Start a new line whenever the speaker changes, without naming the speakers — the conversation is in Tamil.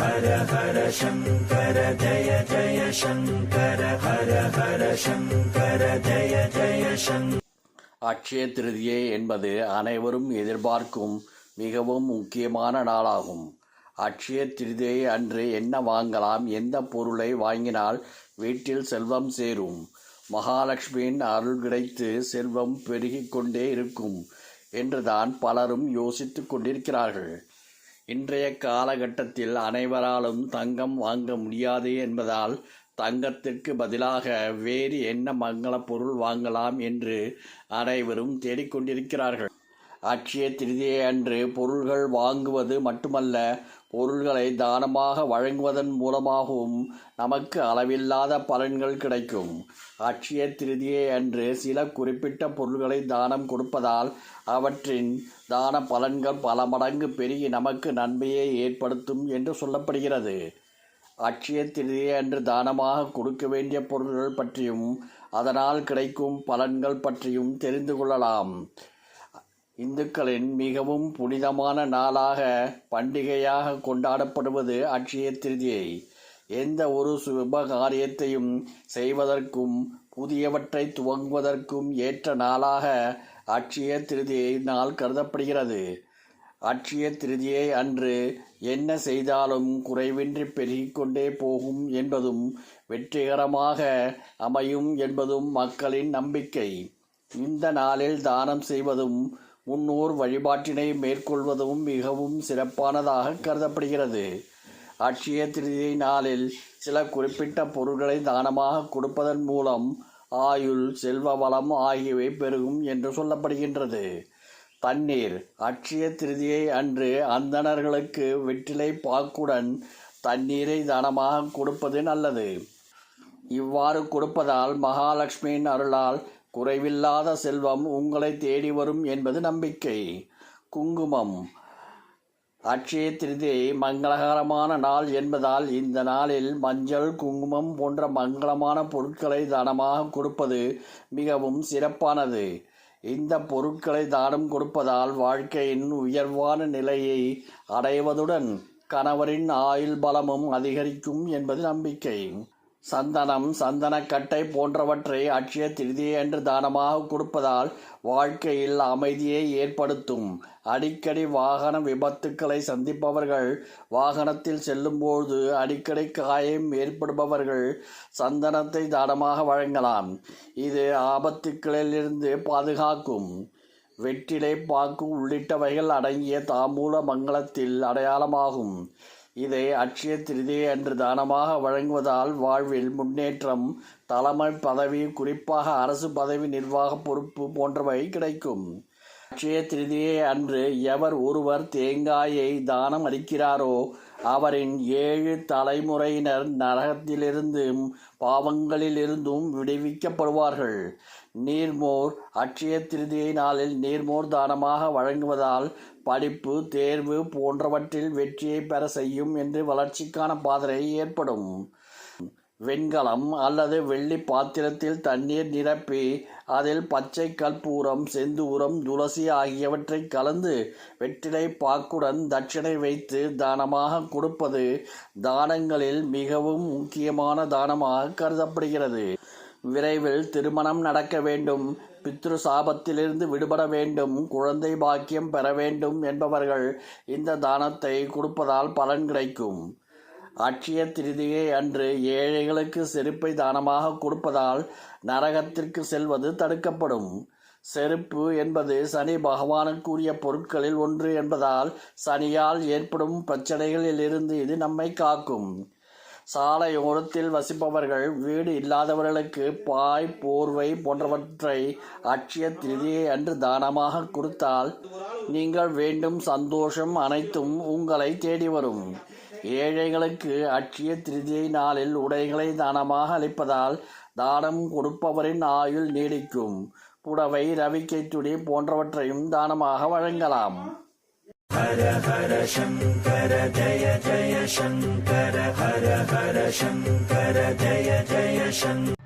ஹர ஹர சங்கர ஜய ஜய சங்கர ஹர ஹர சங்கர ஜய ஜய சங்கர.
அட்சய திருதியை என்பது அனைவரும் எதிர்பார்க்கும் மிகவும் முக்கியமான நாளாகும். அட்சய திருதியை அன்று என்ன வாங்கலாம், எந்த பொருளை வாங்கினால் வீட்டில் செல்வம் சேரும், மகாலட்சுமியின் அருள் கிடைத்து செல்வம் பெருகிக் கொண்டே இருக்கும் என்றுதான் பலரும் யோசித்துக் கொண்டிருக்கிறார்கள். இன்றைய காலகட்டத்தில் அனைவராலும் தங்கம் வாங்க முடியாது என்பதால் தங்கத்திற்கு பதிலாக வேறு என்ன மங்கள பொருள் வாங்கலாம் என்று அனைவரும் தேடிக்கொண்டிருக்கிறார்கள். அட்சய திருதியை அன்று பொருள்கள் வாங்குவது மட்டுமல்ல, பொருள்களை தானமாக வழங்குவதன் மூலமாகவும் நமக்கு அளவில்லாத பலன்கள் கிடைக்கும். அட்சய திருதியை அன்று சில குறிப்பிட்ட பொருள்களை தானம் கொடுப்பதால் அவற்றின் தான பலன்கள் பல மடங்கு பெருகி நமக்கு நன்மையை ஏற்படுத்தும் என்று சொல்லப்படுகிறது. அட்சய திருதியை அன்று தானமாக கொடுக்க வேண்டிய பொருள்கள் பற்றியும் அதனால் கிடைக்கும் பலன்கள் பற்றியும் தெரிந்து கொள்ளலாம். இந்துக்களின் மிகவும் புனிதமான நாளாக, பண்டிகையாக கொண்டாடப்படுவது அட்சய திருதியை. எந்த ஒரு சுப காரியத்தையும் செய்வதற்கும் புதியவற்றை துவங்குவதற்கும் ஏற்ற நாளாக அட்சய திருதியை நாள் கருதப்படுகிறது. அட்சய திருதியை அன்று என்ன செய்தாலும் குறைவின்றி பெருகிக்கொண்டே போகும் என்பதும் வெற்றிகரமாக அமையும் என்பதும் மக்களின் நம்பிக்கை. இந்த நாளில் தானம் செய்வதும் முன்னோர் வழிபாட்டினை மேற்கொள்வதும் மிகவும் சிறப்பானதாக கருதப்படுகிறது. அட்சய திருதியை நாளில் சில குறிப்பிட்ட பொருட்களை தானமாக கொடுப்பதன் மூலம் ஆயுள், செல்வ வளம் ஆகியவை பெருகும் என்று சொல்லப்படுகின்றது. தண்ணீர். அட்சய திருதியை அன்று அந்தணர்களுக்கு வெற்றிலை பாக்குடன் தண்ணீரை தானமாக கொடுப்பது நல்லது. இவ்வாறு கொடுப்பதால் மகாலட்சுமியின் அருளால் குறைவில்லாத செல்வம் உங்களை தேடி வரும் என்பது நம்பிக்கை. குங்குமம். அட்சய திருதியை மங்களகரமான நாள் என்பதால் இந்த நாளில் மஞ்சள், குங்குமம் போன்ற மங்களமான பொருட்களை தானமாக கொடுப்பது மிகவும் சிறப்பானது. இந்த பொருட்களை தானம் கொடுப்பதால் வாழ்க்கையின் உயர்வான நிலையை அடைவதுடன் கணவரின் ஆயுள் பலமும் அதிகரிக்கும் என்பது நம்பிக்கை. சந்தனம், சந்தனக்கட்டை போன்றவற்றை அட்சய திருதியை அன்று தானமாக கொடுப்பதால் வாழ்க்கையில் அமைதியை ஏற்படுத்தும். அடிக்கடி வாகன விபத்துக்களை சந்திப்பவர்கள், வாகனத்தில் செல்லும்போது அடிக்கடி காயம் ஏற்படுபவர்கள் சந்தனத்தை தானமாக வழங்கலாம். இது ஆபத்துக்களிலிருந்து பாதுகாக்கும். வெற்றிலை பாக்கு உள்ளிட்டவைகள் அடங்கிய தாம்பூல மங்களத்தில் அடையாளமாகும். இதை அட்சய திருதியை அன்று தானமாக வழங்குவதால் வாழ்வில் முன்னேற்றம், தலைமை பதவி, குறிப்பாக அரசு பதவி, நிர்வாக பொறுப்பு போன்றவை கிடைக்கும். அட்சய திருதியை அன்று எவர் ஒருவர் தேங்காயை தானம் அளிக்கிறாரோ அவரின் 7 தலைமுறையினர் நரகத்திலிருந்தும் பாவங்களிலிருந்தும் விடுவிக்கப்படுவார்கள். நீர்மோர். அட்சய திருதியை நாளில் நீர்மோர் தானமாக வழங்குவதால் படிப்பு, தேர்வு போன்றவற்றில் வெற்றியை பெற செய்யும் என்று வளர்ச்சிக்கான பாதை ஏற்படும். வெண்கலம் அல்லது வெள்ளி பாத்திரத்தில் தண்ணீர் நிரப்பி அதில் பச்சை கற்பூரம், செந்தூரம், துளசி ஆகியவற்றை கலந்து வெற்றிலை பாக்குடன் தட்சணை வைத்து தானமாக கொடுப்பது தானங்களில் மிகவும் முக்கியமான தானமாக கருதப்படுகிறது. விரைவில் திருமணம் நடக்க வேண்டும், பித்ரு சாபத்திலிருந்து விடுபட வேண்டும், குழந்தை பாக்கியம் பெற வேண்டும் என்பவர்கள் இந்த தானத்தை கொடுப்பதால் பலன் கிடைக்கும். அட்சய திருதியை அன்று ஏழைகளுக்கு செருப்பை தானமாக கொடுப்பதால் நரகத்திற்கு செல்வது தடுக்கப்படும். செருப்பு என்பது சனி பகவானுக்குரிய பொருட்களில் ஒன்று என்பதால் சனியால் ஏற்படும் பிரச்சனைகளில் இருந்து இது நம்மை காக்கும். சாலையோரத்தில் வசிப்பவர்கள், வீடு இல்லாதவர்களுக்கு பாய், போர்வை போன்றவற்றை அட்சய திருதியை அன்று தானமாக கொடுத்தால் நீங்கள் வேண்டும் சந்தோஷம் அனைத்தும் உங்களை தேடி வரும். ஏழைகளுக்கு அட்சய திருதியை நாளில் உடைகளை தானமாக அளிப்பதால் தானம் கொடுப்பவரின் ஆயுள் நீடிக்கும். புடவை, ரவிக்கை துணி போன்றவற்றையும் தானமாக வழங்கலாம்.
ஹர ஹர சங்கர ஜய ஜய சங்கர ஹர ஹர சங்கர ஜய ஜய சங்கர.